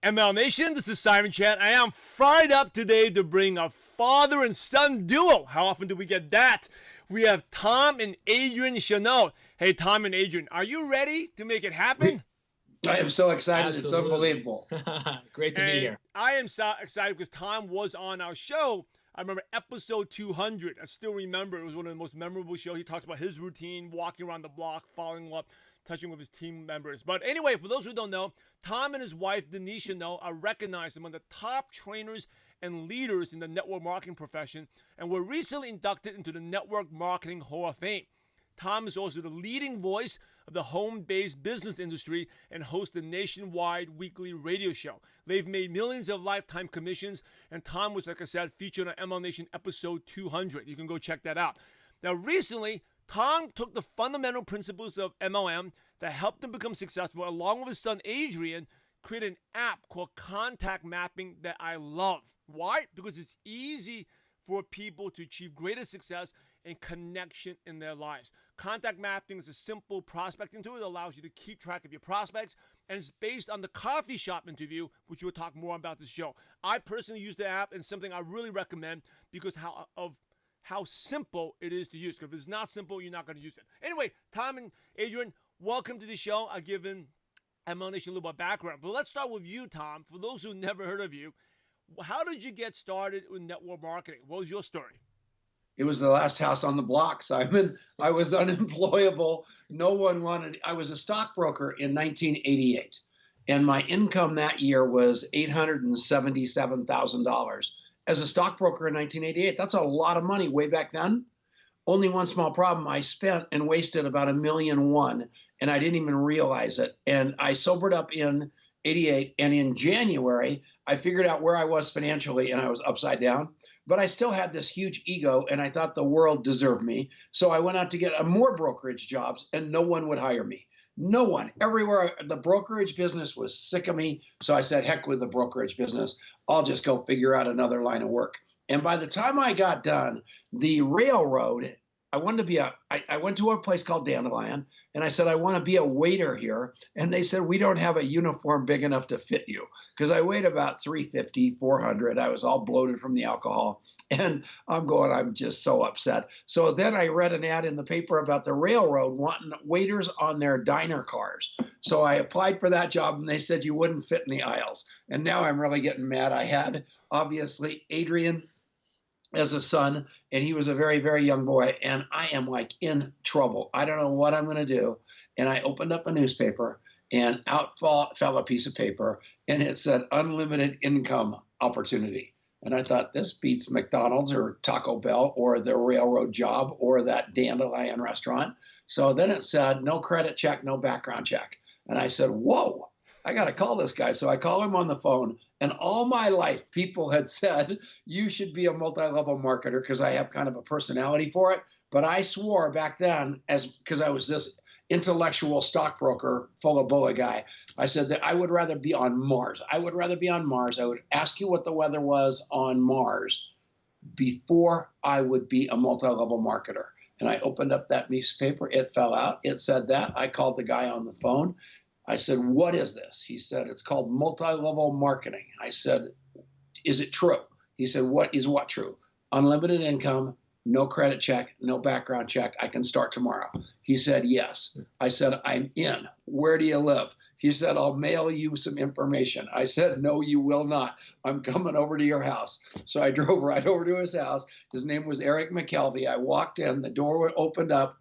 ML Nation, this is Simon Chan. I am fired up today to bring a father and son duo. How often do we get that? We have Tom and Adrian Chenault. Hey, Tom and Adrian, are you ready to make it happen? I am so excited. Absolutely. It's unbelievable. Great to be here. I am so excited because Tom was on our show. I remember episode 200. I still remember it was one of the most memorable shows. He talks about his routine, walking around the block, following up, touching with his team members. But anyway, for those who don't know, Tom and his wife, Denise Chenault, are recognized among the top trainers and leaders in the network marketing profession and were recently inducted into the Network Marketing Hall of Fame. Tom is also the leading voice of the home-based business industry and hosts the nationwide weekly radio show. They've made millions of lifetime commissions, and Tom was, like I said, featured on ML Nation episode 200. You can go check that out. Now, recently, Tom took the fundamental principles of MLM that helped him become successful, along with his son Adrian, create an app called Contact Mapping that I love. Why? Because it's easy for people to achieve greater success and connection in their lives. Contact mapping is a simple prospecting tool that allows you to keep track of your prospects, and it's based on the coffee shop interview, which we'll talk more about this show. I personally use the app, and something I really recommend because how simple it is to use. Because if it's not simple, you're not going to use it. Anyway, Tom and Adrian, welcome to the show. I've given ML Nation a little bit of background, but let's start with you, Tom. For those who never heard of you, how did you get started with network marketing? What was your story? It was the last house on the block, Simon. I was unemployable. No one wanted. I was a stockbroker in 1988, and my income that year was $877,000. As a stockbroker in 1988, that's a lot of money way back then. Only one small problem: I spent and wasted about $1.1 million, and I didn't even realize it. And I sobered up in 88, and in January, I figured out where I was financially, and I was upside down. But I still had this huge ego, and I thought the world deserved me. So I went out to get more brokerage jobs, and no one would hire me. No one. Everywhere. The brokerage business was sick of me. So I said, heck with the brokerage business. I'll just go figure out another line of work. And by the time I got done, the railroad, I went to a place called Dandelion, and I said, I want to be a waiter here. And they said, we don't have a uniform big enough to fit you. Because I weighed about 350, 400. I was all bloated from the alcohol. And I'm just so upset. So then I read an ad in the paper about the railroad wanting waiters on their diner cars. So I applied for that job, and they said you wouldn't fit in the aisles. And now I'm really getting mad. I had, obviously, Adrian as a son, and he was a very, very young boy, and I am like in trouble. I don't know what I'm going to do. And I opened up a newspaper, and out fell a piece of paper, and it said unlimited income opportunity. And I thought, this beats McDonald's or Taco Bell or the railroad job or that Dandelion restaurant. So then it said no credit check, no background check. And I said, whoa, I got to call this guy. So I call him on the phone, and all my life people had said, you should be a multi-level marketer, because I have kind of a personality for it. But I swore back then, because I was this intellectual stockbroker, full of bullet guy, I said that I would rather be on Mars. I would rather be on Mars. I would ask you what the weather was on Mars before I would be a multi-level marketer. And I opened up that piece of paper. It fell out. It said that. I called the guy on the phone. I said, what is this? He said, it's called multi-level marketing. I said, is it true? He said, what is what true? Unlimited income, no credit check, no background check. I can start tomorrow. He said, yes. I said, I'm in. Where do you live? He said, I'll mail you some information. I said, no, you will not. I'm coming over to your house. So I drove right over to his house. His name was Eric McKelvey. I walked in, the door opened up.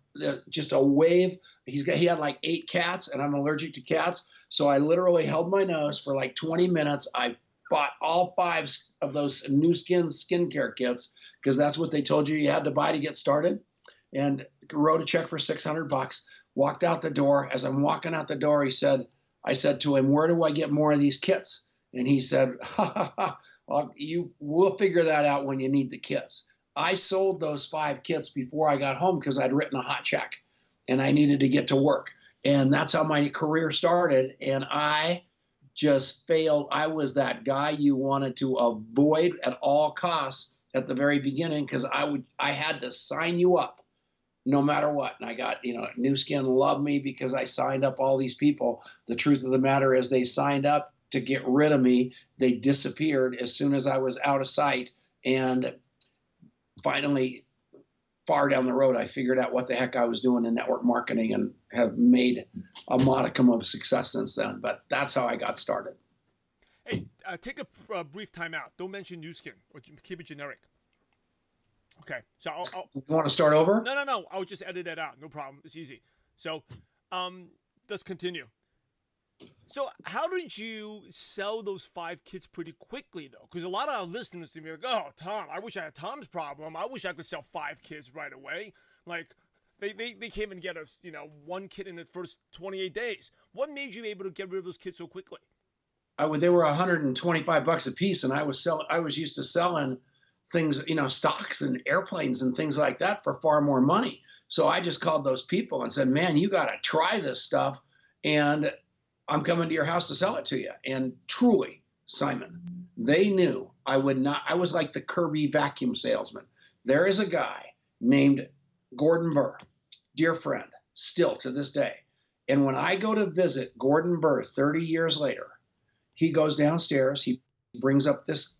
Just a wave. He had like 8 cats, and I'm allergic to cats. So I literally held my nose for like 20 minutes. I bought all 5 of those new skincare kits, because that's what they told you had to buy to get started, and wrote a check for $600. Walked out the door. As I'm walking out the door, I said to him, where do I get more of these kits? And he said, we'll figure that out when you need the kits. I sold those 5 kits before I got home because I'd written a hot check and I needed to get to work. And that's how my career started. And I just failed. I was that guy you wanted to avoid at all costs at the very beginning, because I had to sign you up no matter what. And I got, New Skin loved me because I signed up all these people. The truth of the matter is they signed up to get rid of me. They disappeared as soon as I was out of sight. And finally, far down the road, I figured out what the heck I was doing in network marketing and have made a modicum of success since then. But that's how I got started. Hey, take a brief time out. Don't mention New Skin, or keep it generic. Okay, so You want to start over? No. I'll just edit that out. No problem. It's easy. So, let's continue. So, how did you sell those 5 kits pretty quickly, though? Because a lot of our listeners to me are like, "Oh, Tom, I wish I had Tom's problem. I wish I could sell 5 kits right away." Like, they came and get us, 1 kit in the first 28 days. What made you able to get rid of those kits so quickly? They were $125 a piece, and I was used to selling things, stocks and airplanes and things like that for far more money. So I just called those people and said, "Man, you got to try this stuff, and I'm coming to your house to sell it to you." And truly, Simon, they knew I would not. I was like the Kirby vacuum salesman. There is a guy named Gordon Burr, dear friend, still to this day. And when I go to visit Gordon Burr 30 years later, he goes downstairs, he brings up this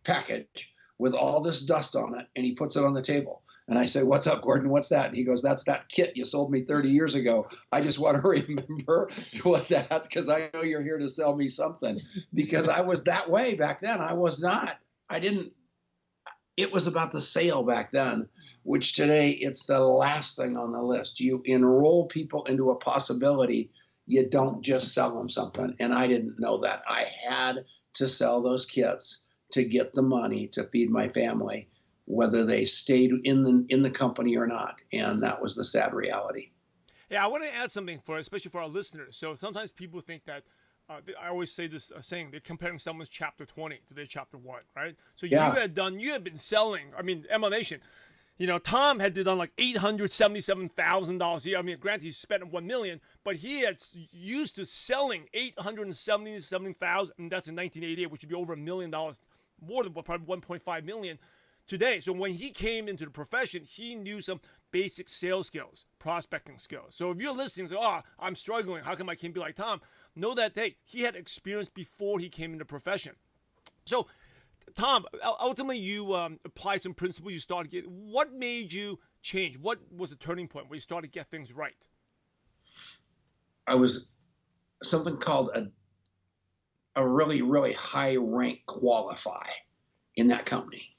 package with all this dust on it, and he puts it on the table. And I say, "What's up, Gordon? What's that?" And he goes, "That's that kit you sold me 30 years ago. I just want to remember what that, because I know you're here to sell me something." Because I was that way back then. It was about the sale back then, which today it's the last thing on the list. You enroll people into a possibility. You don't just sell them something. And I didn't know that. I had to sell those kits to get the money to feed my family, whether they stayed in the company or not. And that was the sad reality. Yeah, I want to add something especially for our listeners. So sometimes people think that, I always say this saying, they're comparing someone's chapter 20 to their chapter 1, right? So Yeah. you had been selling, ML Nation, Tom had done like $877,000 a year. I mean, granted, he spent $1 million, but he had used to selling $877,000, and that's in 1988, which would be over $1 million, more than probably 1.5 million today. So when he came into the profession, he knew some basic sales skills, prospecting skills. So if you're listening to, "Oh, I'm struggling, how come I can't be like Tom?" Know that, hey, he had experience before he came into the profession. So, Tom, ultimately you applied some principles. You started getting. What made you change? What was the turning point where you started to get things right? I was something called a really, really high rank qualify in that company.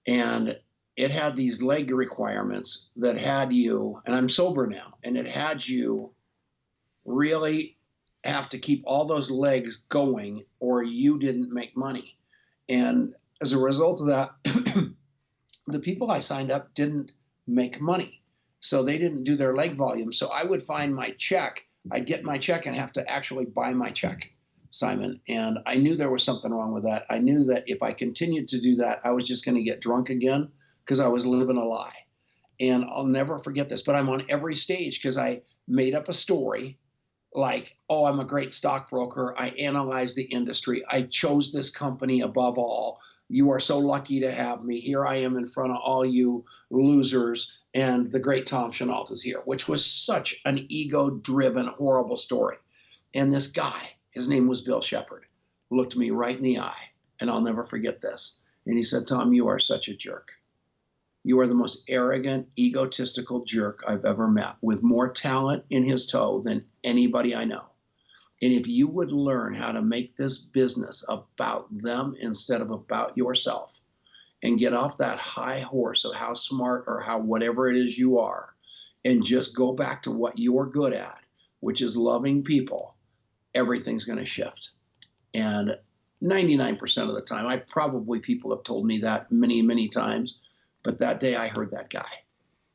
And it had these leg requirements that had you, and I'm sober now, and it had you really have to keep all those legs going or you didn't make money. And as a result of that, the people I signed up didn't make money. So they didn't do their leg volume. So I would find my check. I'd get my check and have to actually buy my check, Simon. And I knew there was something wrong with that. I knew that if I continued to do that, I was just going to get drunk again because I was living a lie. And I'll never forget this, but I'm on every stage because I made up a story like, "Oh, I'm a great stockbroker. I analyzed the industry. I chose this company above all. You are so lucky to have me. Here I am in front of all you losers, and the great Tom Chenault is here," which was such an ego-driven, horrible story. And this guy, his name was Bill Shepard, looked me right in the eye, and I'll never forget this. And he said, "Tom, you are such a jerk. You are the most arrogant, egotistical jerk I've ever met, with more talent in his toe than anybody I know. And if you would learn how to make this business about them instead of about yourself, and get off that high horse of how smart or how whatever it is you are, and just go back to what you're good at, which is loving people, everything's going to shift." And 99% of the time, people have told me that many, many times. But that day I heard that guy,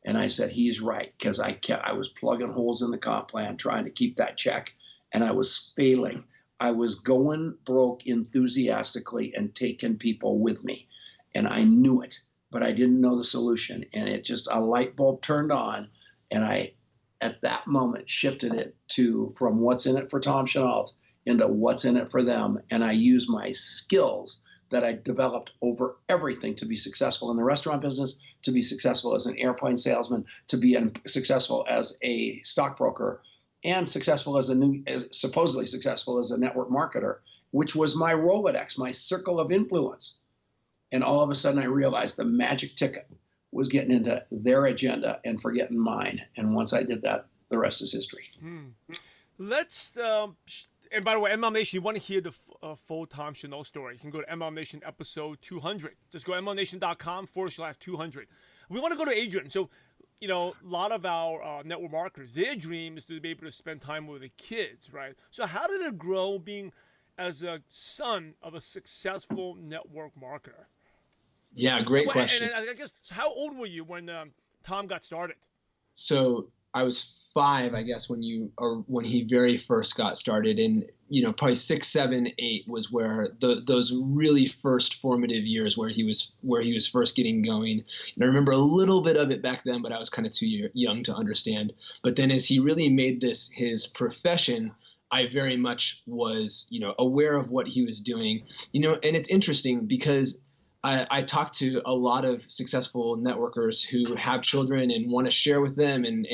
and I said, he's right, because I was plugging holes in the comp plan trying to keep that check, and I was failing. I was going broke enthusiastically and taking people with me, and I knew it, but I didn't know the solution. And it just, a light bulb turned on, and I, at that moment, shifted it from what's in it for Tom Chenault into what's in it for them. And I use my skills that I developed over everything to be successful in the restaurant business, to be successful as an airplane salesman, to be successful as a stockbroker, and supposedly successful as a network marketer, which was my Rolodex, my circle of influence. And all of a sudden I realized the magic ticket was getting into their agenda and forgetting mine. And once I did that, the rest is history. Let's, and by the way, MLM Nation, you want to hear the full Tom Chenault story, you can go to MLM Nation episode 200. Just go to MLMNation.com/200. We want to go to Adrian. So, you know, a lot of our network marketers, their dream is to be able to spend time with the kids, right? So how did it grow being as a son of a successful network marketer? Yeah, great question. And I guess, how old were you when Tom got started? So I was 5, I guess, when he very first got started, and probably 6, 7, 8 was where those really first formative years where he was first getting going. And I remember a little bit of it back then, but I was kind of too young to understand. But then as he really made this his profession, I very much was aware of what he was doing. And it's interesting because I talk to a lot of successful networkers who have children and want to share with them and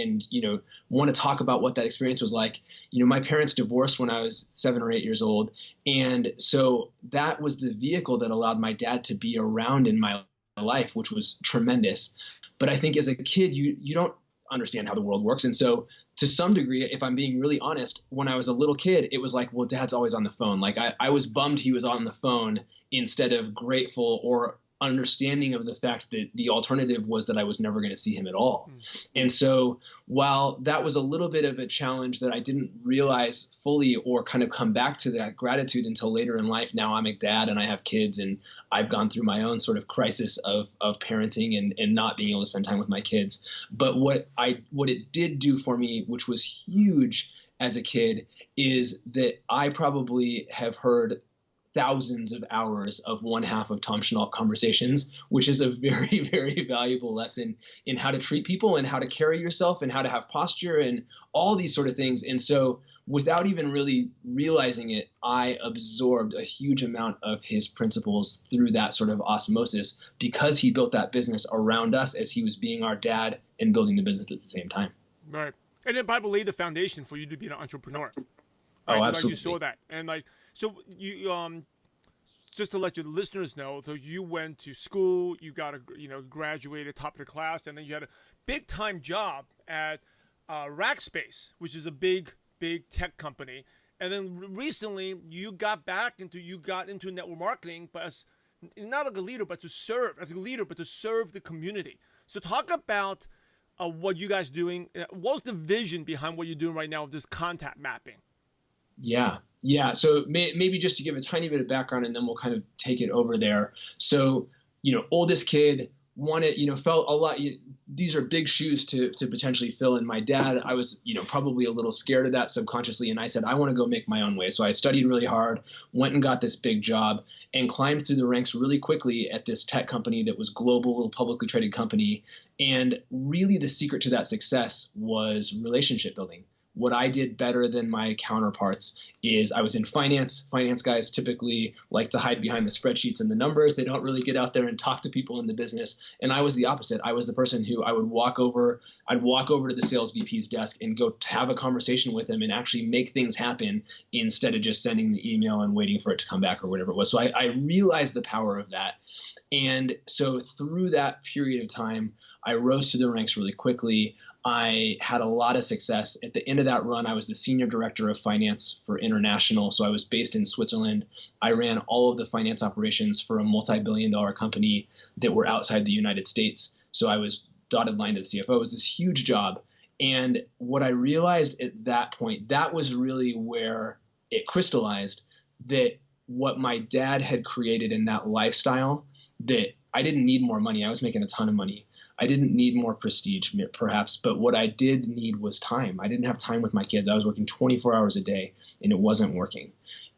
want to talk about what that experience was like. My parents divorced when I was 7 or 8 years old. And so that was the vehicle that allowed my dad to be around in my life, which was tremendous. But I think as a kid, you don't understand how the world works. And so to some degree, if I'm being really honest, when I was a little kid, it was like, well, Dad's always on the phone. Like I was bummed he was on the phone instead of grateful or understanding of the fact that the alternative was that I was never going to see him at all. And so while that was a little bit of a challenge that I didn't realize fully or kind of come back to that gratitude until later in life, now I'm a dad and I have kids and I've gone through my own sort of crisis of parenting and not being able to spend time with my kids. But what it did do for me, which was huge as a kid, is that I probably have heard thousands of hours of one half of Tom Chenault conversations, which is a very, very valuable lesson in how to treat people and how to carry yourself and how to have posture and all these sort of things. And so without even really realizing it, I absorbed a huge amount of his principles through that sort of osmosis because he built that business around us as he was being our dad and building the business at the same time. Right. And the Bible laid the foundation for you to be an entrepreneur. Right? Oh, absolutely. Like you saw that. And so you, just to let your listeners know, so you went to school, you got graduated top of the class, and then you had a big time job at Rackspace, which is a big tech company. And then recently you got into network marketing, but as not like a leader, but to serve the community. So talk about what you guys doing. What's the vision behind what you're doing right now with this contact mapping? Yeah. So maybe just to give a tiny bit of background and then we'll kind of take it over there. So, oldest kid wanted, felt a lot, these are big shoes to potentially fill. And my dad, I was, probably a little scared of that subconsciously. And I said, I want to go make my own way. So I studied really hard, went and got this big job and climbed through the ranks really quickly at this tech company that was global, publicly traded company. And really the secret to that success was relationship building. What I did better than my counterparts is I was in finance. Finance guys typically like to hide behind the spreadsheets and the numbers. They don't really get out there and talk to people in the business. And I was the opposite. I was the person who I'd walk over to the sales VP's desk and go to have a conversation with him and actually make things happen instead of just sending the email and waiting for it to come back or whatever it was. So I realized the power of that. And so through that period of time, I rose through the ranks really quickly. I had a lot of success. At the end of that run, I was the senior director of finance for international. So I was based in Switzerland. I ran all of the finance operations for a multi-billion-dollar company that were outside the United States. So I was dotted line to the CFO. It was this huge job. And what I realized at that point, that was really where it crystallized that what my dad had created in that lifestyle, that I didn't need more money. I was making a ton of money. I didn't need more prestige, perhaps, but what I did need was time. I didn't have time with my kids. I was working 24 hours a day, and it wasn't working.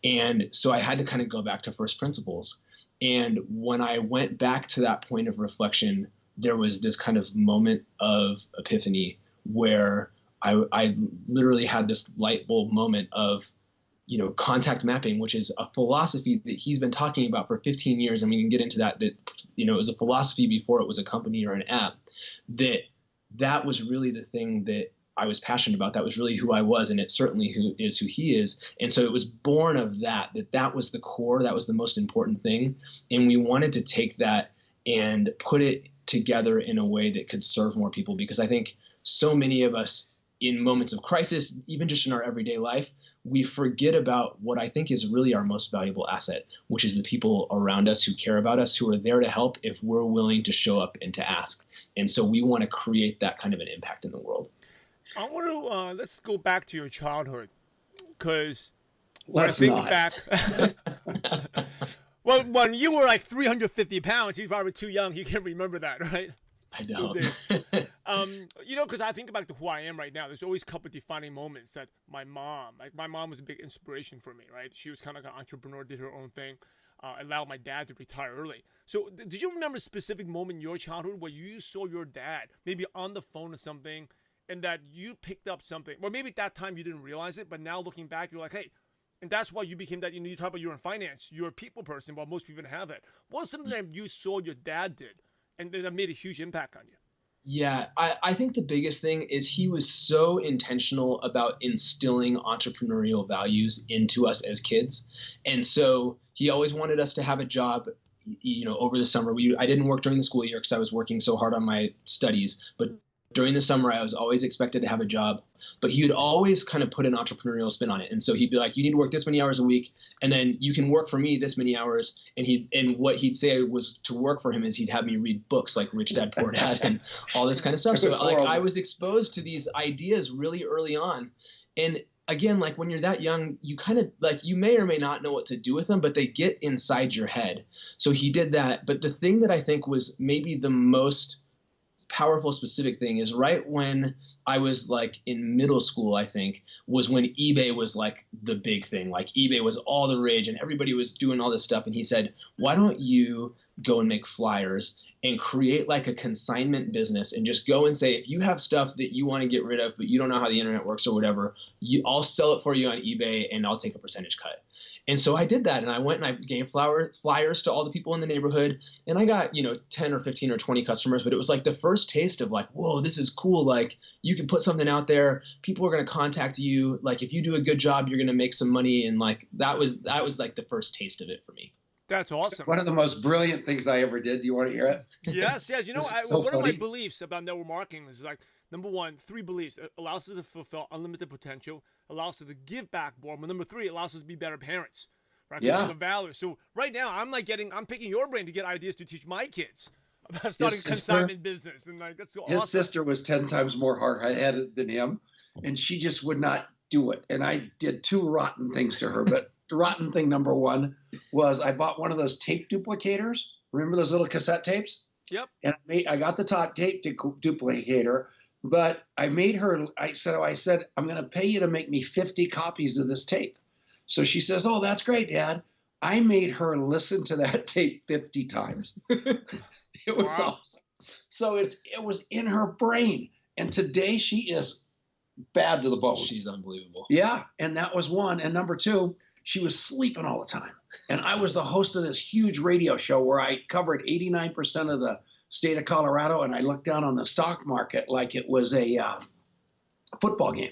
And so I had to kind of go back to first principles. And when I went back to that point of reflection, there was this kind of moment of epiphany where I literally had this light bulb moment of, contact mapping, which is a philosophy that he's been talking about for 15 years. And we can get into that, it was a philosophy before it was a company or an app, that was really the thing that I was passionate about. That was really who I was. And it certainly who he is. And so it was born of that was the core, that was the most important thing. And we wanted to take that and put it together in a way that could serve more people, because I think so many of us in moments of crisis, even just in our everyday life, we forget about what I think is really our most valuable asset, which is the people around us who care about us, who are there to help if we're willing to show up and to ask. And so we want to create that kind of an impact in the world. I want to let's go back to your childhood, because when I think back, well, when you were like 350 pounds, he's probably too young. He can't remember that, right? I don't. Because I think about who I am right now. There's always a couple of defining moments that my mom was a big inspiration for me, right? She was kind of like an entrepreneur, did her own thing, allowed my dad to retire early. So did you remember a specific moment in your childhood where you saw your dad maybe on the phone or something, and that you picked up something? Well, maybe at that time you didn't realize it, but now looking back, you're like, hey, and that's why you became that. You talk about you're in finance, you're a people person, while most people have it. What's something that you saw your dad did and that made a huge impact on you? Yeah, I think the biggest thing is he was so intentional about instilling entrepreneurial values into us as kids. And so he always wanted us to have a job, over the summer. I didn't work during the school year because I was working so hard on my studies, but during the summer, I was always expected to have a job, but he would always kind of put an entrepreneurial spin on it. And so he'd be like, you need to work this many hours a week, and then you can work for me this many hours. And what he'd say was to work for him is he'd have me read books like Rich Dad, Poor Dad and all this kind of stuff. So I was exposed to these ideas really early on. And again, like when you're that young, you kind of you may or may not know what to do with them, but they get inside your head. So he did that. But the thing that I think was maybe the most powerful specific thing is right when I was like in middle school, I think, was when eBay was like the big thing. Like eBay was all the rage and everybody was doing all this stuff. And he said, why don't you go and make flyers and create like a consignment business and just go and say, if you have stuff that you want to get rid of, but you don't know how the internet works or whatever, I'll sell it for you on eBay and I'll take a percentage cut. And so I did that, and I went and I gave flyers to all the people in the neighborhood, and I got 10 or 15 or 20 customers, but it was like the first taste of like, whoa, this is cool. Like you can put something out there, people are going to contact you. Like if you do a good job, you're going to make some money, and like that was like the first taste of it for me. That's awesome. One of the most brilliant things I ever did. Do you want to hear it? Yes. One of my beliefs about network marketing is like, number one, 3 beliefs. It allows us to fulfill unlimited potential, allows us to give back more. But number 3, it allows us to be better parents, right? Yeah. The value. So right now, I'm picking your brain to get ideas to teach my kids about starting consignment business. And like, that's so awesome. His sister was 10 times more hard-headed than him, and she just would not do it. And I did 2 rotten things to her. But the rotten thing, number 1, was I bought one of those tape duplicators. Remember those little cassette tapes? Yep. And I got the top tape duplicator. But I made her, I said, I'm going to pay you to make me 50 copies of this tape. So she says, oh, that's great, Dad. I made her listen to that tape 50 times. It was awesome. So it was in her brain. And today she is bad to the bone. She's unbelievable. Yeah. And that was one. And number 2, she was sleeping all the time. And I was the host of this huge radio show where I covered 89% of the state of Colorado, and I looked down on the stock market like it was a football game.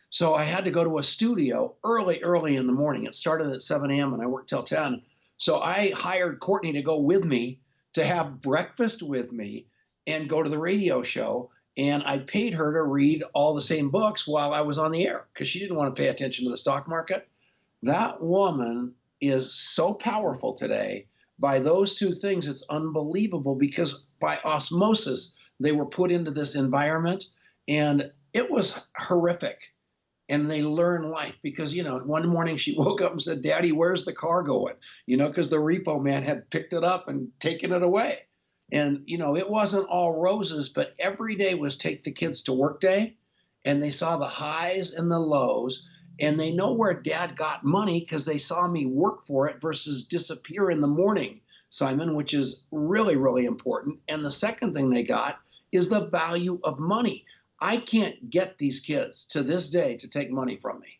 So I had to go to a studio early in the morning. It started at 7 a.m. and I worked till 10. So I hired Courtney to go with me to have breakfast with me and go to the radio show. And I paid her to read all the same books while I was on the air because she didn't want to pay attention to the stock market. That woman is so powerful today. By those 2 things, it's unbelievable because by osmosis, they were put into this environment and it was horrific. And they learn life because, one morning she woke up and said, Daddy, where's the car going? Because the repo man had picked it up and taken it away. And, it wasn't all roses, but every day was take the kids to work day. And they saw the highs and the lows. And they know where Dad got money because they saw me work for it versus disappear in the morning, Simon, which is really, really important. And the second thing they got is the value of money. I can't get these kids to this day to take money from me.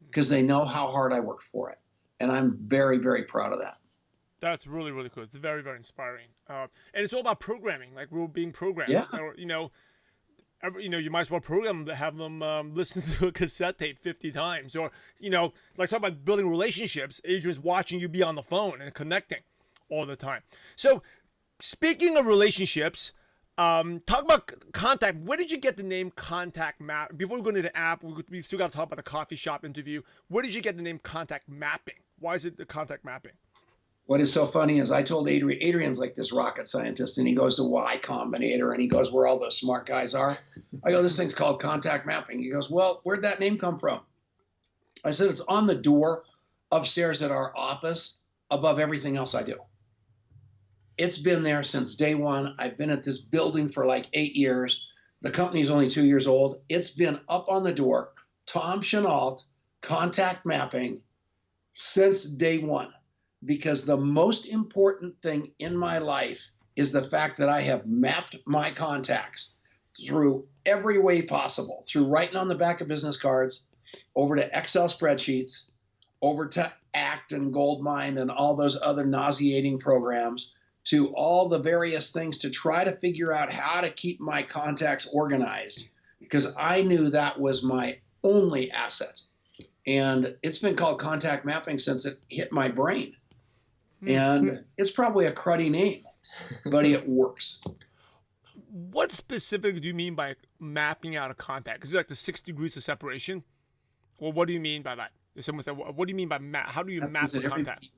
because they know how hard I work for it. And I'm very, very proud of that. That's really, really cool. It's very, very inspiring. And it's all about programming, like we're being programmed. Yeah. Or, you might as well program them to have them listen to a cassette tape 50 times. Or, like talk about building relationships. Adrian's watching you be on the phone and connecting all the time. So speaking of relationships, talk about contact. Where did you get the name Contact Map? Before we go into the app, we still got to talk about the coffee shop interview. Where did you get the name Contact Mapping? Why is it the Contact Mapping? What is so funny is I told Adrian's like this rocket scientist, and he goes to Y Combinator, and he goes where all those smart guys are. I go, this thing's called contact mapping. He goes, well, where'd that name come from? I said, it's on the door upstairs at our office above everything else I do. It's been there since day one. I've been at this building for like 8 years. The company's only 2 years old. It's been up on the door, Tom Chenault, contact mapping, since day one. Because the most important thing in my life is the fact that I have mapped my contacts through every way possible, through writing on the back of business cards, over to Excel spreadsheets, over to ACT and Goldmine and all those other nauseating programs, to all the various things to try to figure out how to keep my contacts organized, because I knew that was my only asset. And it's been called contact mapping since it hit my brain. And it's probably a cruddy name, but it works. What specifically do you mean by mapping out a contact? Is it like the 6 degrees of separation? Well, what do you mean by that? If someone said, what do you mean by map? How do you map a contact?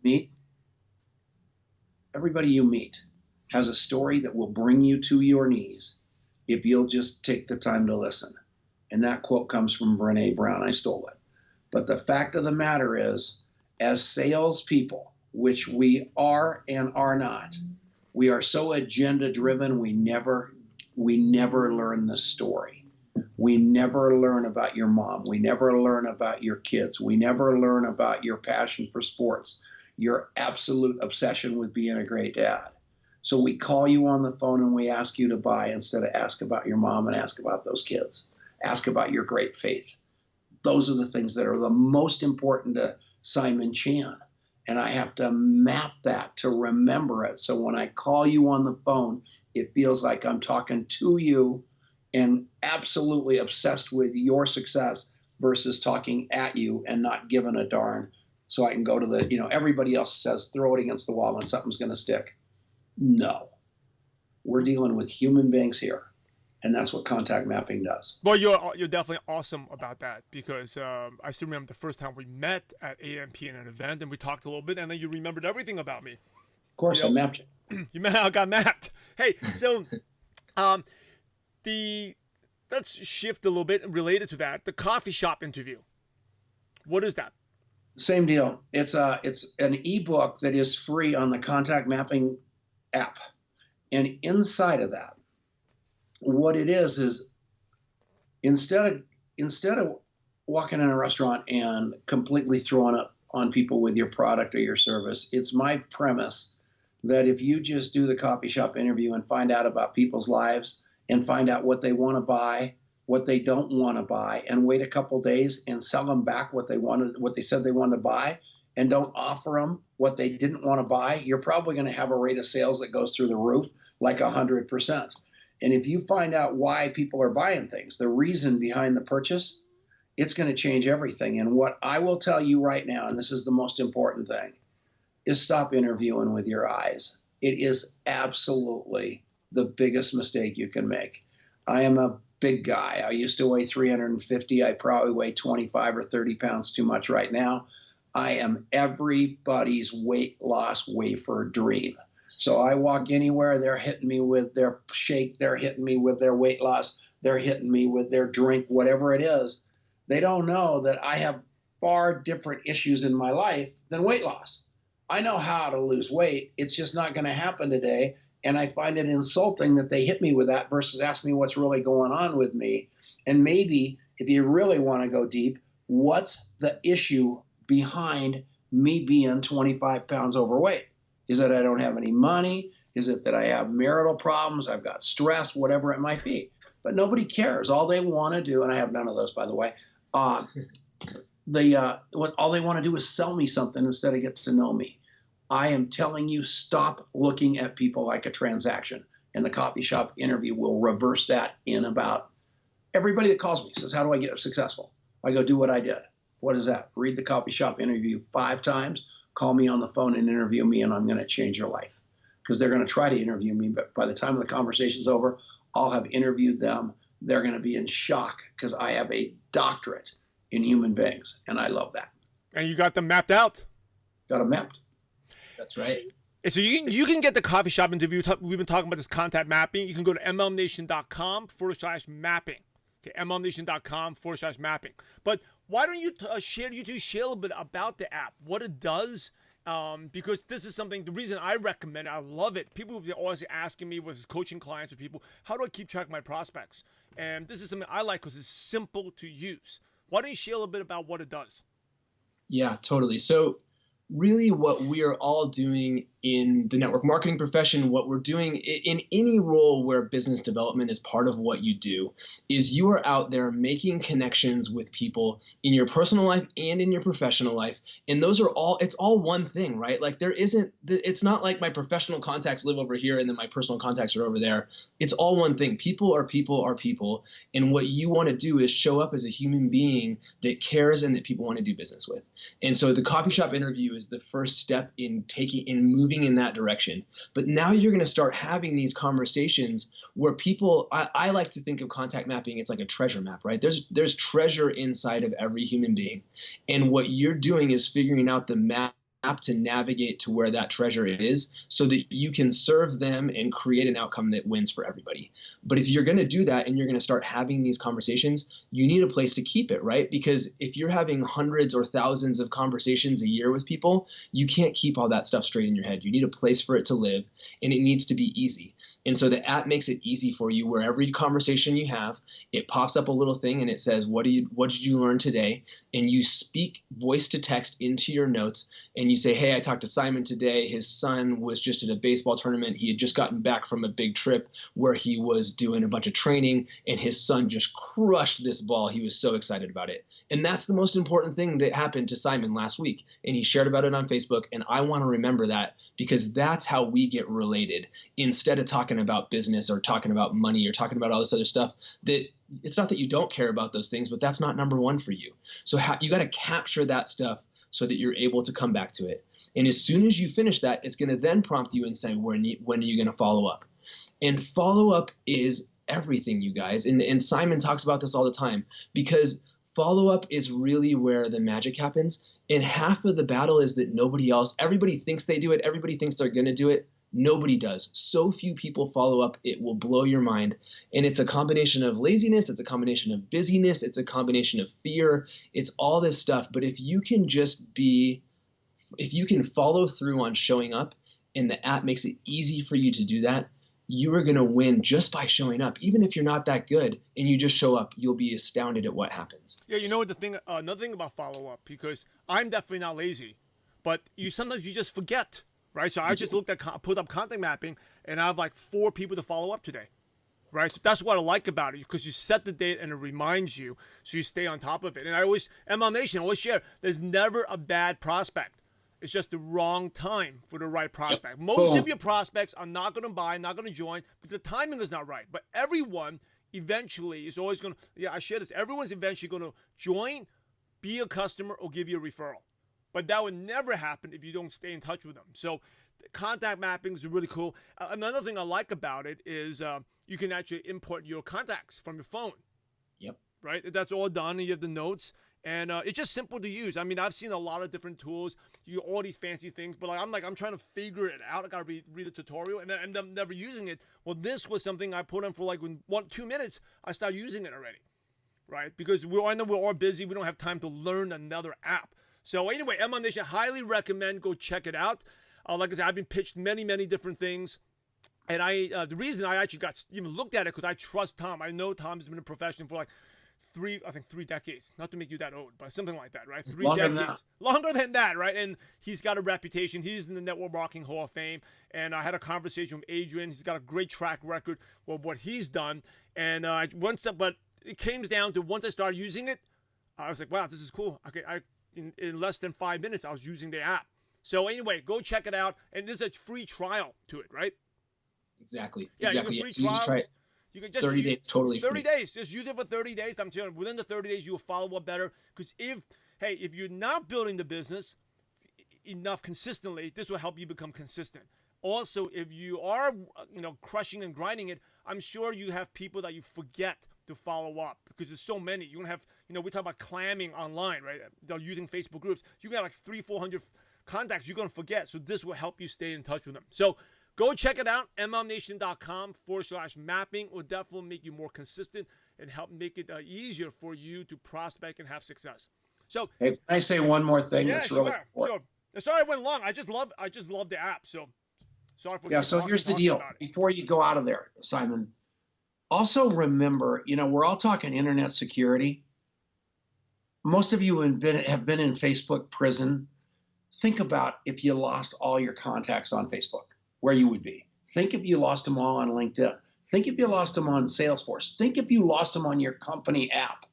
Everybody you meet has a story that will bring you to your knees if you'll just take the time to listen. And that quote comes from Brené Brown. I stole it. But the fact of the matter is, as salespeople, which we are and are not, we are so agenda driven, we never learn the story. We never learn about your mom. We never learn about your kids. We never learn about your passion for sports, your absolute obsession with being a great dad. So we call you on the phone and we ask you to buy instead of ask about your mom and ask about those kids. Ask about your great faith. Those are the things that are the most important to Simon Chan. And I have to map that to remember it. So when I call you on the phone, it feels like I'm talking to you and absolutely obsessed with your success versus talking at you and not giving a darn. So I can go to the, everybody else says, throw it against the wall and something's going to stick. No, we're dealing with human beings here. And that's what contact mapping does. Well, you're definitely awesome about that, because I still remember the first time we met at AMP in an event, and we talked a little bit, and then you remembered everything about me. Of course, I mapped you. I got mapped. Hey, so let's shift a little bit related to that. The coffee shop interview. What is that? Same deal. It's an ebook that is free on the contact mapping app, and inside of that, what it is instead of walking in a restaurant and completely throwing up on people with your product or your service, it's my premise that if you just do the coffee shop interview and find out about people's lives and find out what they want to buy, what they don't want to buy, and wait a couple days and sell them back what they said they wanted to buy, and don't offer them what they didn't want to buy, you're probably going to have a rate of sales that goes through the roof, like 100%. And if you find out why people are buying things, the reason behind the purchase, it's going to change everything. And what I will tell you right now, and this is the most important thing, is stop interviewing with your eyes. It is absolutely the biggest mistake you can make. I am a big guy. I used to weigh 350. I probably weigh 25 or 30 pounds too much right now. I am everybody's weight loss wafer dream. So I walk anywhere, they're hitting me with their shake, they're hitting me with their weight loss, they're hitting me with their drink, whatever it is. They don't know that I have far different issues in my life than weight loss. I know how to lose weight. It's just not going to happen today. And I find it insulting that they hit me with that versus ask me what's really going on with me. And maybe if you really want to go deep, what's the issue behind me being 25 pounds overweight? Is it I don't have any money? Is it that I have marital problems? I've got stress, whatever it might be. But nobody cares. All they want to do, and I have none of those, by the way, what all they want to do is sell me something instead of get to know me. I am telling you, stop looking at people like a transaction. And the coffee shop interview will reverse that in about everybody that calls me says, how do I get successful? I go, do what I did. What is that? Read the coffee shop interview 5 times, call me on the phone and interview me, and I'm going to change your life. Because they're going to try to interview me, but by the time the conversation's over, I'll have interviewed them. They're going to be in shock because I have a doctorate in human beings, and I love that. And you got them mapped out. Got them mapped. That's right. And so you can get the coffee shop interview. We've been talking about this contact mapping. You can go to mlmnation.com/mapping. Okay, mlmnation.com/mapping. But why don't you share a little bit about the app, what it does? Because this is something, the reason I recommend it, I love it. People have been always asking me, was coaching clients or people, how do I keep track of my prospects? And this is something I like because it's simple to use. Why don't you share a little bit about what it does? Yeah, totally. So really what we are all doing in the network marketing profession, what we're doing in any role where business development is part of what you do, is you are out there making connections with people in your personal life and in your professional life. And those are all, it's all one thing, right? Like it's not like my professional contacts live over here and then my personal contacts are over there. It's all one thing. People are people are people. And what you want to do is show up as a human being that cares and that people want to do business with. And so the coffee shop interview is the first step in moving in that direction. But now you're going to start having these conversations where people, I like to think of contact mapping, it's like a treasure map, right? There's treasure inside of every human being. And what you're doing is figuring out the map to navigate to where that treasure is so that you can serve them and create an outcome that wins for everybody. But if you're going to do that and you're going to start having these conversations, you need a place to keep it, right? Because if you're having hundreds or thousands of conversations a year with people, you can't keep all that stuff straight in your head. You need a place for it to live, and it needs to be easy. And so the app makes it easy for you where every conversation you have, it pops up a little thing and it says, what did you learn today? And you speak voice to text into your notes and you say, hey, I talked to Simon today. His son was just at a baseball tournament. He had just gotten back from a big trip where he was doing a bunch of training and his son just crushed this ball. He was so excited about it. And that's the most important thing that happened to Simon last week. And he shared about it on Facebook. And I want to remember that because that's how we get related instead of talking about business or talking about money or talking about all this other stuff. That it's not that you don't care about those things, but that's not number one for you. So you got to capture that stuff so that you're able to come back to it. And as soon as you finish that, it's going to then prompt you and say, when are you going to follow up? And follow up is everything, you guys. And Simon talks about this all the time because follow up is really where the magic happens. And half of the battle is that everybody thinks they do it. Everybody thinks they're going to do it. Nobody does. So few people follow up. It will blow your mind. And it's a combination of laziness. It's a combination of busyness. It's a combination of fear. It's all this stuff. But if you can follow through on showing up and the app makes it easy for you to do that, you are going to win just by showing up. Even if you're not that good and you just show up, you'll be astounded at what happens. Yeah, you know what another thing about follow up, because I'm definitely not lazy, but sometimes you just forget. Right, so I just put up contact mapping, and I have like 4 people to follow up today. Right, so that's what I like about it because you set the date and it reminds you, so you stay on top of it. And ML Nation always share, there's never a bad prospect. It's just the wrong time for the right prospect. Yep. Most of your prospects are not going to buy, not going to join because the timing is not right. But everyone eventually is always going to. Yeah, I share this. Everyone's eventually going to join, be a customer, or give you a referral. But that would never happen if you don't stay in touch with them. So contact mapping is really cool. Another thing I like about it is you can actually import your contacts from your phone. Yep. Right? That's all done, and you have the notes. And it's just simple to use. I mean, I've seen a lot of different tools. All these fancy things. But I'm trying to figure it out. I got to read a tutorial, and then I'm never using it. Well, this was something I put in for like 2 minutes. I started using it already. Right? Because I know we're all busy. We don't have time to learn another app. So anyway, ML Nation, highly recommend go check it out. Like I said, I've been pitched many, many different things. And the reason I actually even looked at it because I trust Tom. I know Tom's been in profession for like 3 decades. Not to make you that old, but something like that, right? 3 decades. Longer than that, right? And he's got a reputation. He's in the Network Marketing Hall of Fame. And I had a conversation with Adrian. He's got a great track record of what he's done. And but it came down to once I started using it, I was like, wow, this is cool. Okay, in less than 5 minutes, I was using the app. So anyway, go check it out. And there's a free trial to it, right? Exactly. Yeah, exactly. you can free So you trial. try it. You can just 30 days totally 30 free. days. Just use it for 30 days. I'm telling you, within the 30 days, you will follow up better. Because if you're not building the business enough consistently, this will help you become consistent. Also, if you are, crushing and grinding it, I'm sure you have people that you forget to follow up because there's so many. You're going to have, we talk about clamming online, right? They're using Facebook groups. You got like 300-400 contacts you're going to forget. So this will help you stay in touch with them. So go check it out. MLMNation.com/mapping will definitely make you more consistent and help make it easier for you to prospect and have success. So, hey, can I say one more thing? Yeah, that's sure, really important? sure. Sorry I went long. I just love the app. So sorry for Yeah. So here's the deal. Before you go out of there, Simon, also remember, we're all talking internet security. Most of you have been in Facebook prison. Think about if you lost all your contacts on Facebook, where you would be. Think if you lost them all on LinkedIn. Think if you lost them on Salesforce. Think if you lost them on your company app.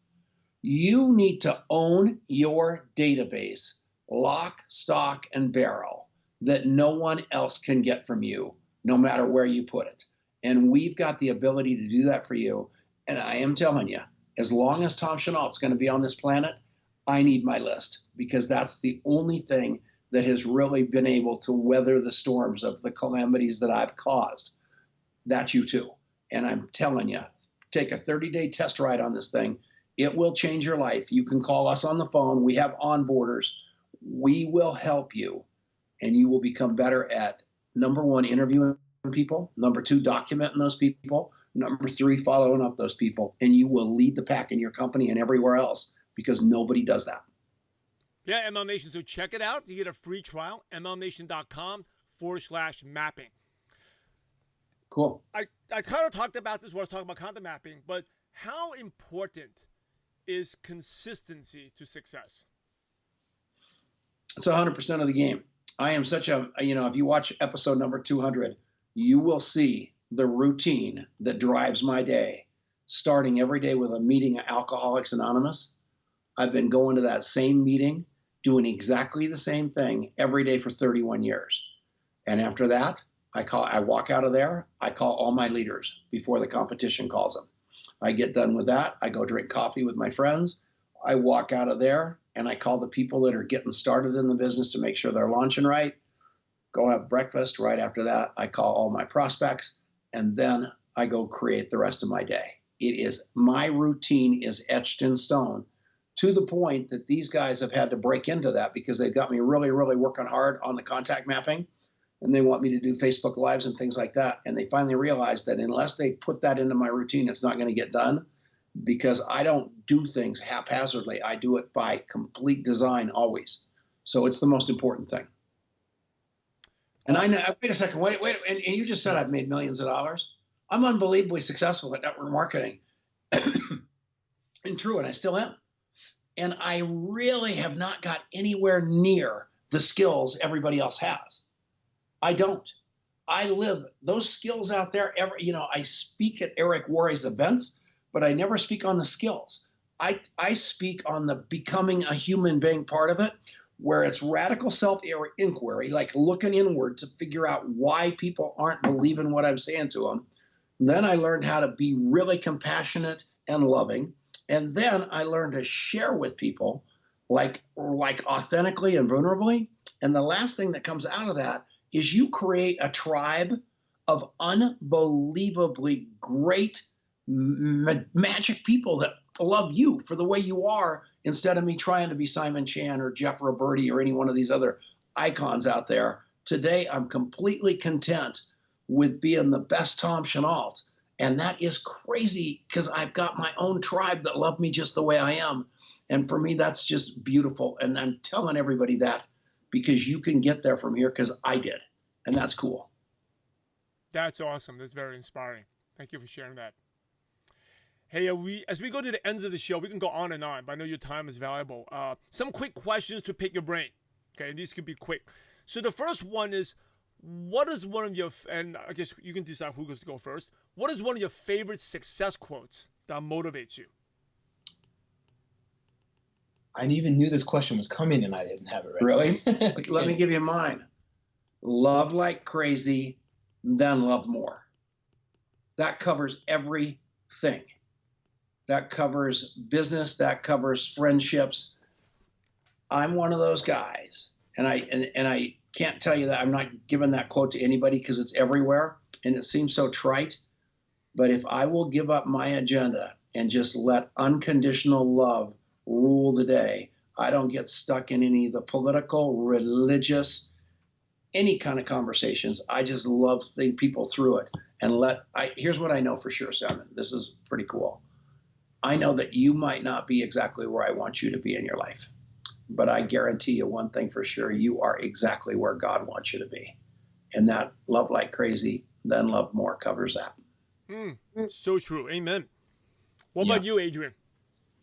You need to own your database, lock, stock, and barrel, that no one else can get from you, no matter where you put it. And we've got the ability to do that for you. And I am telling you, as long as Tom Chenault is going to be on this planet, I need my list, because that's the only thing that has really been able to weather the storms of the calamities that I've caused. That's you too. And I'm telling you, take a 30-day test ride on this thing. It will change your life. You can call us on the phone. We have onboarders. We will help you, and you will become better at, number one, interviewing people. Number two, documenting those people. Number three, following up those people. And you will lead the pack in your company and everywhere else, because nobody does that. Yeah, ML Nation. So check it out. You get a free trial, mlnation.com/mapping. Cool. I kind of talked about this when I was talking about content mapping, but how important is consistency to success? It's 100% of the game. I am such a, if you watch episode number 200, you will see the routine that drives my day, starting every day with a meeting at Alcoholics Anonymous. I've been going to that same meeting, doing exactly the same thing every day for 31 years. And after that, I walk out of there, I call all my leaders before the competition calls them. I get done with that, I go drink coffee with my friends, I walk out of there, and I call the people that are getting started in the business to make sure they're launching right, go have breakfast. Right after that, I call all my prospects, and then I go create the rest of my day. My routine is etched in stone, to the point that these guys have had to break into that because they've got me really, really working hard on the contact mapping, and they want me to do Facebook Lives and things like that. And they finally realized that unless they put that into my routine, it's not going to get done, because I don't do things haphazardly. I do it by complete design always. So it's the most important thing. And I know, wait a second, wait, and you just said I've made millions of dollars. I'm unbelievably successful at network marketing. And true, and I still am. And I really have not got anywhere near the skills everybody else has. I don't. I live those skills out there. I speak at Eric Worre's events, but I never speak on the skills. I speak on the becoming a human being part of it, where it's radical self-inquiry, like looking inward to figure out why people aren't believing what I'm saying to them. Then I learned how to be really compassionate and loving. And then I learned to share with people like authentically and vulnerably. And the last thing that comes out of that is you create a tribe of unbelievably great magic people that love you for the way you are, instead of me trying to be Simon Chan or Jeff Roberti or any one of these other icons out there. Today, I'm completely content with being the best Tom Chenault. And that is crazy, because I've got my own tribe that love me just the way I am. And for me, that's just beautiful. And I'm telling everybody that because you can get there from here, because I did. And that's cool. That's awesome. That's very inspiring. Thank you for sharing that. Hey, as we go to the ends of the show, we can go on and on, but I know your time is valuable. Some quick questions to pick your brain. Okay, and these could be quick. So the first one is, what is one of your, and I guess you can decide who goes to go first. What is one of your favorite success quotes that motivates you? I even knew this question was coming and I didn't have it right. Really? Let me give you mine. Love like crazy, then love more. That covers everything. That covers business. That covers friendships. I'm one of those guys, and I can't tell you that I'm not giving that quote to anybody because it's everywhere, and it seems so trite. But if I will give up my agenda and just let unconditional love rule the day, I don't get stuck in any of the political, religious, any kind of conversations. I just love thinking people through it and here's what I know for sure, Simon. This is pretty cool. I know that you might not be exactly where I want you to be in your life, but I guarantee you one thing for sure, you are exactly where God wants you to be. And that love like crazy, then love more covers that. So true. Amen. What about you, Adrian?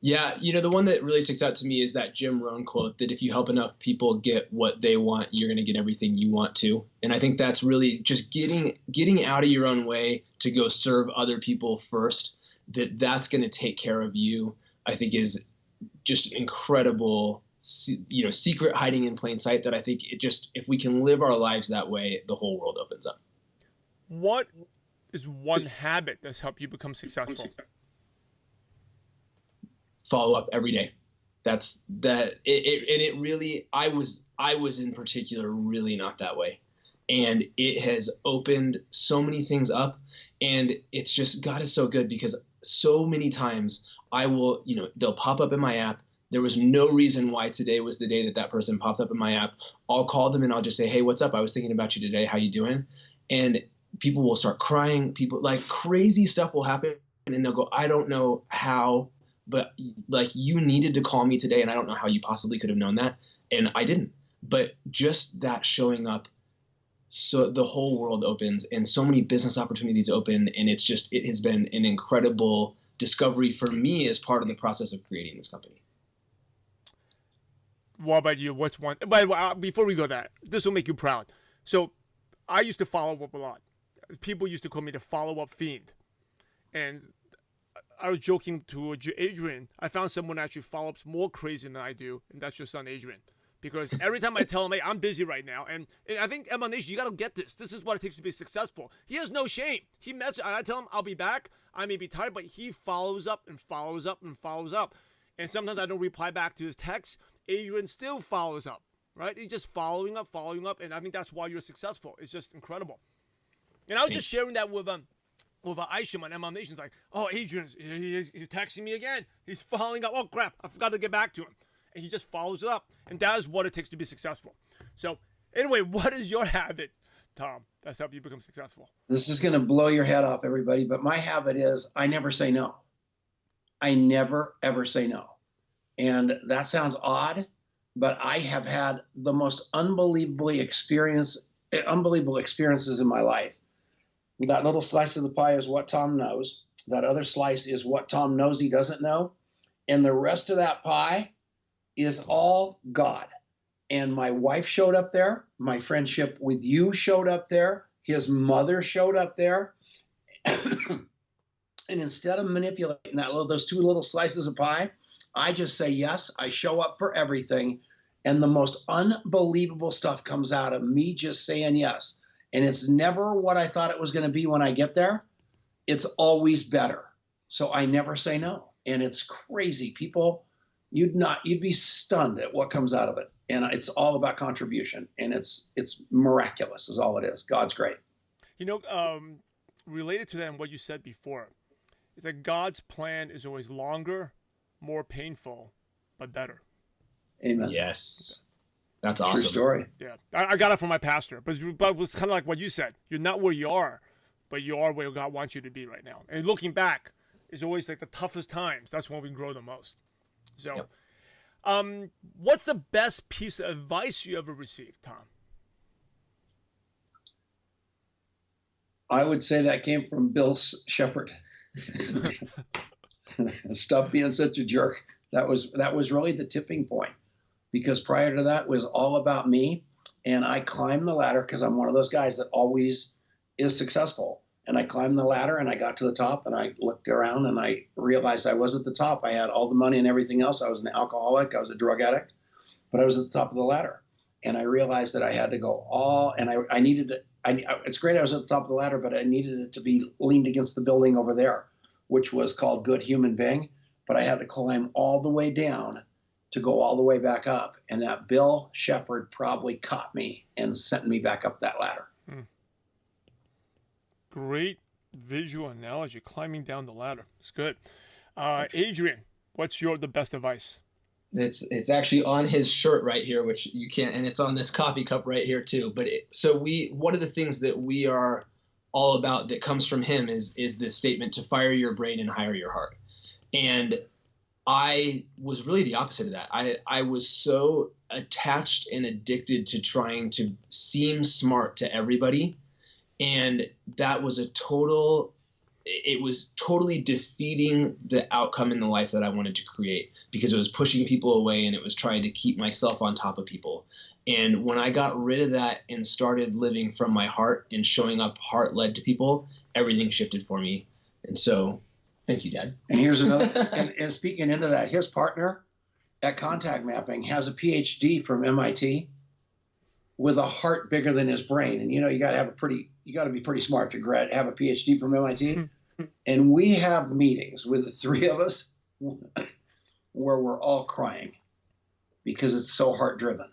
Yeah, the one that really sticks out to me is that Jim Rohn quote that if you help enough people get what they want, you're going to get everything you want to. And I think that's really just getting out of your own way to go serve other people first, that's going to take care of you, I think is just incredible, secret hiding in plain sight that I think if we can live our lives that way, the whole world opens up. What is one habit that's helped you become successful? Follow up every day. It really, I was in particular really not that way. And it has opened so many things up, and it's just, God is so good because so many times I will, they'll pop up in my app. There was no reason why today was the day that person popped up in my app. I'll call them and I'll just say, hey, what's up? I was thinking about you today. How you doing? And people will start crying. People, like, crazy stuff will happen, and they'll go, I don't know how, but like, you needed to call me today, and I don't know how you possibly could have known that. And I didn't. But just that showing up, so the whole world opens and so many business opportunities open. And it has been an incredible discovery for me as part of the process of creating this company. What about you? What's one? But before we go there, this will make you proud. So I used to follow up a lot. People used to call me the follow-up fiend. And I was joking to Adrian. I found someone actually follow-ups more crazy than I do, and that's your son, Adrian. Because every time I tell him, hey, I'm busy right now, and I think, Emma Nation, you got to get this. This is what it takes to be successful. He has no shame. I tell him, I'll be back. I may be tired, but he follows up and follows up and follows up. And sometimes I don't reply back to his texts. Adrian still follows up, right? He's just following up, and I think that's why you're successful. It's just incredible. And I was just sharing that with Aisha on MLM Nation's like, oh, Adrian's he's texting me again. He's following up. Oh, crap, I forgot to get back to him. And he just follows it up. And that is what it takes to be successful. So anyway, what is your habit, Tom, that's helped you become successful? This is going to blow your head off, everybody, but my habit is I never say no. I never, ever say no. And that sounds odd, but I have had the most unbelievable experiences in my life. That little slice of the pie is what Tom knows. That other slice is what Tom knows he doesn't know. And the rest of that pie is all God. And my wife showed up there. My friendship with you showed up there. His mother showed up there. And instead of manipulating those two little slices of pie, I just say yes. I show up for everything. And the most unbelievable stuff comes out of me just saying yes. And it's never what I thought it was going to be when I get there. It's always better. So I never say no. And it's crazy. People, you'd be stunned at what comes out of it. And it's all about contribution. And it's miraculous is all it is. God's great. Related to that and what you said before, is that God's plan is always longer, more painful, but better. Amen. Yes. That's awesome. True story. Yeah. I got it from my pastor. But it was kind of like what you said. You're not where you are, but you are where God wants you to be right now. And looking back is always like the toughest times. That's when we grow the most. So, what's the best piece of advice you ever received, Tom? I would say that came from Bill Shepard. Stop being such a jerk. That was really the tipping point, because prior to that was all about me, and I climbed the ladder because I'm one of those guys that always is successful. And I climbed the ladder and I got to the top and I looked around and I realized I was at the top. I had all the money and everything else. I was an alcoholic. I was a drug addict, but I was at the top of the ladder. And I realized that I had to go I needed it. It's great I was at the top of the ladder, but I needed it to be leaned against the building over there, which was called Good Human Being. But I had to climb all the way down to go all the way back up. And that Bill Shepard probably caught me and sent me back up that ladder. Great visual analogy, climbing down the ladder. It's good. Adrian, what's the best advice? It's actually on his shirt right here, which you can't, and it's on this coffee cup right here too. But one of the things that we are all about that comes from him is this statement to fire your brain and hire your heart. And I was really the opposite of that. I was so attached and addicted to trying to seem smart to everybody. And that was it was totally defeating the outcome in the life that I wanted to create, because it was pushing people away and it was trying to keep myself on top of people. And when I got rid of that and started living from my heart and showing up heart-led to people, everything shifted for me. And so thank you, Dad. And here's another, and speaking into that, his partner at Contact Mapping has a PhD from MIT with a heart bigger than his brain. And, you got to be pretty smart to have a PhD from MIT. And we have meetings with the three of us where we're all crying because it's so heart driven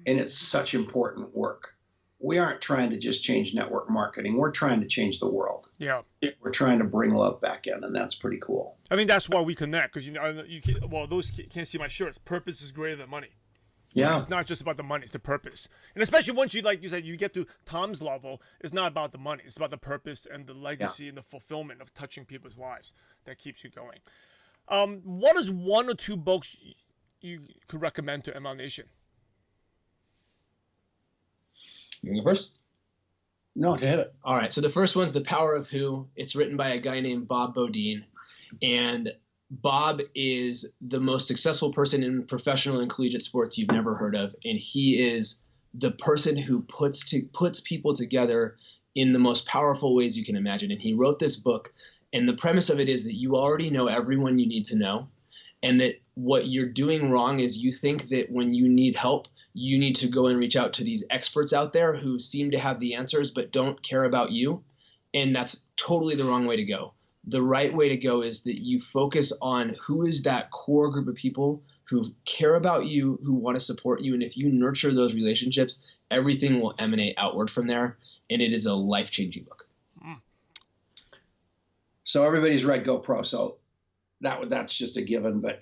and it's such important work. We aren't trying to just change network marketing. We're trying to change the world. Yeah. We're trying to bring love back in, and that's pretty cool. I think that's why we connect, because those can't see my shirts. Purpose is greater than money. Yeah. It's not just about the money, it's the purpose. And especially once you, like you said, you get to Tom's level, it's not about the money. It's about the purpose and the legacy and the fulfillment of touching people's lives that keeps you going. What is one or two books you could recommend to ML Nation? You want to go first? No, to hit it. All right. So the first one's The Power of Who. It's written by a guy named Bob Bodine. And Bob is the most successful person in professional and collegiate sports you've never heard of. And he is the person who puts people together in the most powerful ways you can imagine. And he wrote this book. And the premise of it is that you already know everyone you need to know. And that what you're doing wrong is you think that when you need help, you need to go and reach out to these experts out there who seem to have the answers but don't care about you. And that's totally the wrong way to go. The right way to go is that you focus on who is that core group of people who care about you, who want to support you. And if you nurture those relationships, everything will emanate outward from there. And it is a life-changing book. So everybody's read GoPro. So that's just a given. But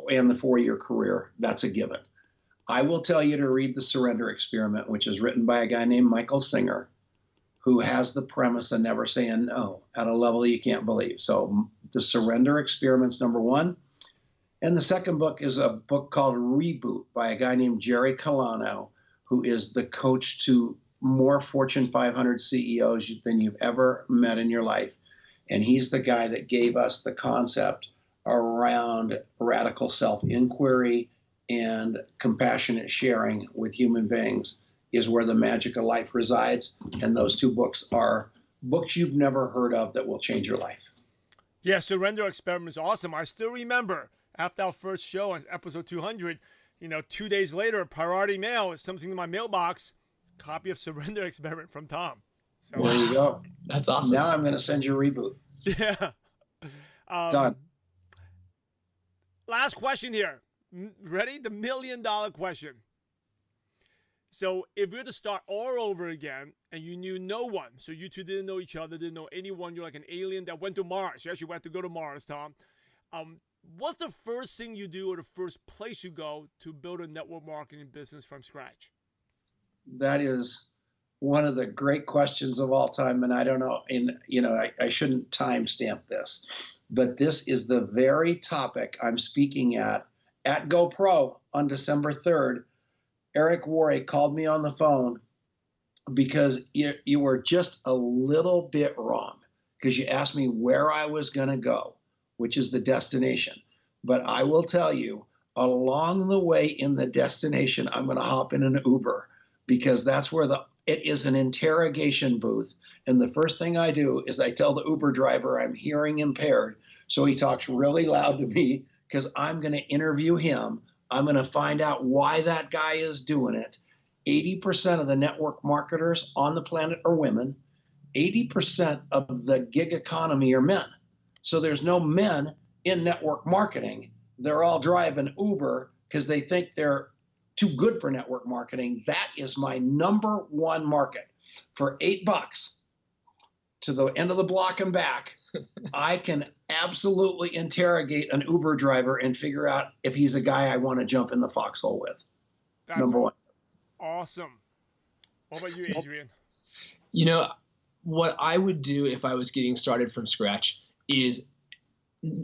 in the 4-year career, that's a given. I will tell you to read The Surrender Experiment, which is written by a guy named Michael Singer, who has the premise of never saying no at a level you can't believe. So The Surrender Experiment's number one. And the second book is a book called Reboot by a guy named Jerry Colano, who is the coach to more Fortune 500 CEOs than you've ever met in your life. And he's the guy that gave us the concept around radical self-inquiry and compassionate sharing with human beings is where the magic of life resides. And those two books are books you've never heard of that will change your life. Yeah, Surrender Experiment is awesome. I still remember after our first show on episode 200, 2 days later, priority mail is something in my mailbox, copy of Surrender Experiment from Tom. So, there you go. That's awesome. Now I'm going to send you a Reboot. Yeah. Done. Last question here. Ready? The $1 million question. So if you were to start all over again and you knew no one, so you two didn't know each other, didn't know anyone, you're like an alien that went to Mars. You actually went to go to Mars, Tom. What's the first thing you do or the first place you go to build a network marketing business from scratch? That is one of the great questions of all time. And I don't know, I shouldn't timestamp this, but this is the very topic I'm speaking at GoPro on December 3rd. Eric Worre called me on the phone because you were just a little bit wrong because you asked me where I was going to go, which is the destination. But I will tell you, along the way in the destination, I'm going to hop in an Uber because that's where It is an interrogation booth. And the first thing I do is I tell the Uber driver I'm hearing impaired. So he talks really loud to me because I'm going to interview him. I'm going to find out why that guy is doing it. 80% of the network marketers on the planet are women. 80% of the gig economy are men. So there's no men in network marketing. They're all driving Uber because they think they're too good for network marketing. That is my number one market. For $8 to the end of the block and back, I can absolutely interrogate an Uber driver and figure out if he's a guy I want to jump in the foxhole with. That's number one. Awesome. What about you, Adrian? You know, what I would do if I was getting started from scratch is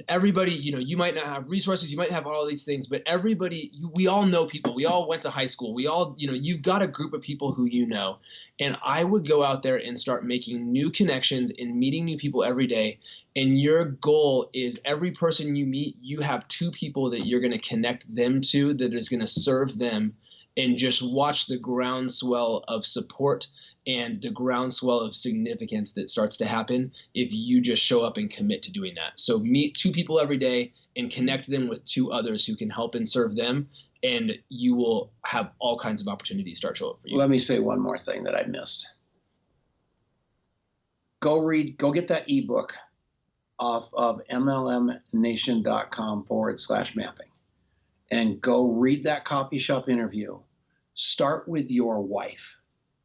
everybody, you might not have resources, you might have all these things, but everybody, we all know people. We all went to high school. We all, you've got a group of people who you know. And I would go out there and start making new connections and meeting new people every day. And your goal is every person you meet, you have 2 people that you're going to connect them to that is going to serve them, and just watch the groundswell of support and the groundswell of significance that starts to happen if you just show up and commit to doing that. So meet 2 people every day and connect them with 2 others who can help and serve them, and you will have all kinds of opportunities start showing up for you. Let me say one more thing that I missed. Go get that ebook off of mlmnation.com/mapping and go read that coffee shop interview. Start with your wife,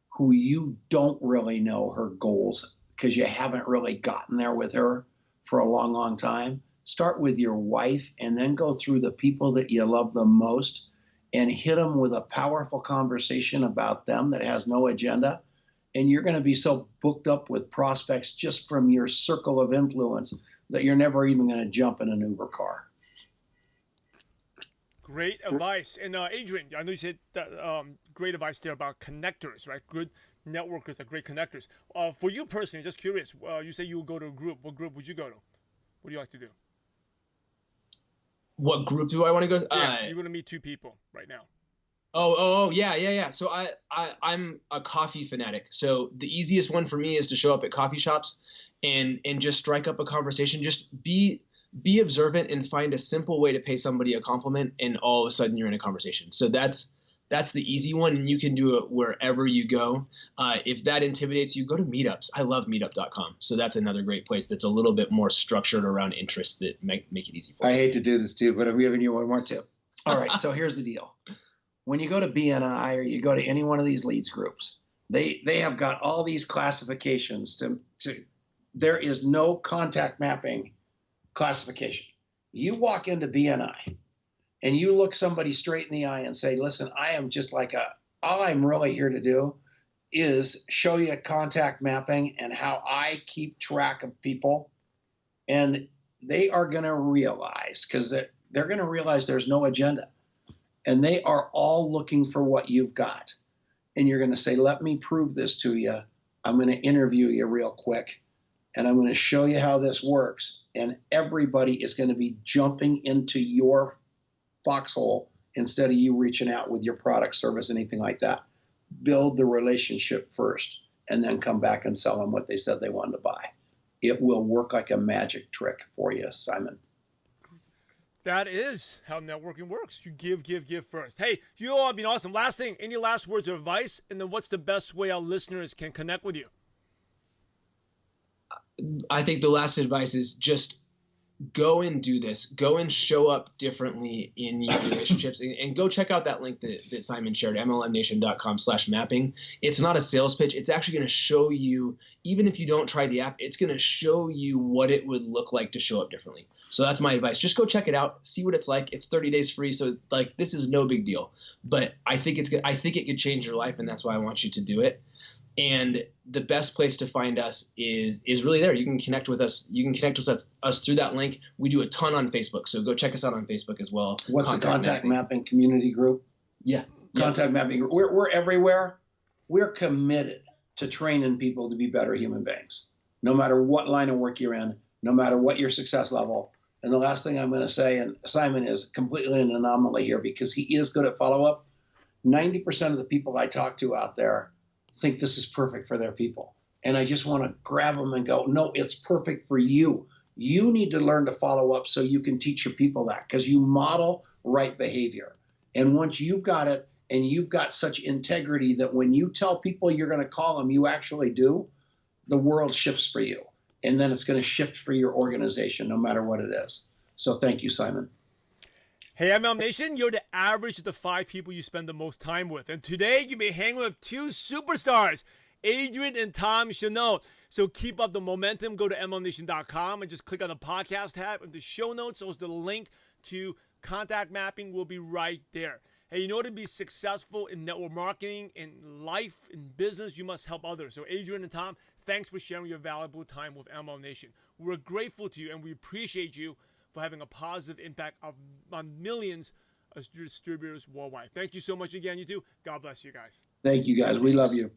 who you don't really know her goals because you haven't really gotten there with her for a long, long time. Start with your wife and then go through the people that you love the most and hit them with a powerful conversation about them that has no agenda. And you're going to be so booked up with prospects just from your circle of influence that you're never even going to jump in an Uber car. Great advice. And Adrian, I know you said that great advice there about connectors, right? Good networkers are great connectors. For you personally, just curious, you say you would go to a group. What group would you go to? What do you like to do? What group do I want to go to? Yeah, you're going to meet 2 people right now. Yeah. So I'm a coffee fanatic. So the easiest one for me is to show up at coffee shops and just strike up a conversation. Just be observant and find a simple way to pay somebody a compliment, and all of a sudden you're in a conversation. So that's the easy one, and you can do it wherever you go. If that intimidates you, go to meetups. I love meetup.com. So that's another great place that's a little bit more structured around interests that make it easy for you. I hate to do this too, but I'm giving you one more tip. All right, so here's the deal. When you go to BNI or you go to any one of these leads groups, they have got all these classifications to there is no contact mapping classification. You walk into BNI and you look somebody straight in the eye and say, listen, I am just like all I'm really here to do is show you contact mapping and how I keep track of people. And they are going to realize, because they're going to realize there's no agenda. And they are all looking for what you've got. And you're going to say, let me prove this to you. I'm going to interview you real quick. And I'm going to show you how this works. And everybody is going to be jumping into your foxhole instead of you reaching out with your product, service, anything like that. Build the relationship first and then come back and sell them what they said they wanted to buy. It will work like a magic trick for you, Simon. That is how networking works. You give first. Hey, you all have been awesome. Last thing, any last words of advice? And then what's the best way our listeners can connect with you? I think the last advice is just go and do this. Go and show up differently in your relationships, and go check out that link that Simon shared, mlmnation.com/mapping. It's not a sales pitch. It's actually going to show you, even if you don't try the app, it's going to show you what it would look like to show up differently. So that's my advice. Just go check it out. See what it's like. It's 30 days free. So this is no big deal, but I think it's good. I think it could change your life. And that's why I want you to do it. And the best place to find us is really there. You can connect with us. You can connect with us through that link. We do a ton on Facebook, so go check us out on Facebook as well. What's the contact mapping community group? Yeah. Contact mapping. We're everywhere. We're committed to training people to be better human beings, no matter what line of work you're in, no matter what your success level. And the last thing I'm going to say, and Simon is completely an anomaly here because he is good at follow-up. 90% of the people I talk to out there think this is perfect for their people. And I just want to grab them and go, no, it's perfect for you. You need to learn to follow up so you can teach your people that, because you model right behavior. And once you've got it and you've got such integrity that when you tell people you're going to call them, you actually do, the world shifts for you. And then it's going to shift for your organization, no matter what it is. So thank you, Simon. Hey, ML Nation, you're the average of the 5 people you spend the most time with. And today, you'll be hanging with 2 superstars, Adrian and Tom Chenault. So keep up the momentum. Go to mlnation.com and just click on the podcast tab. And the show notes, so the link to contact mapping will be right there. Hey, in order to be successful in network marketing, in life, in business, you must help others. So Adrian and Tom, thanks for sharing your valuable time with ML Nation. We're grateful to you and we appreciate you for having a positive impact on millions of distributors worldwide. Thank you so much again, you two. God bless you guys. Thank you, guys. We love you.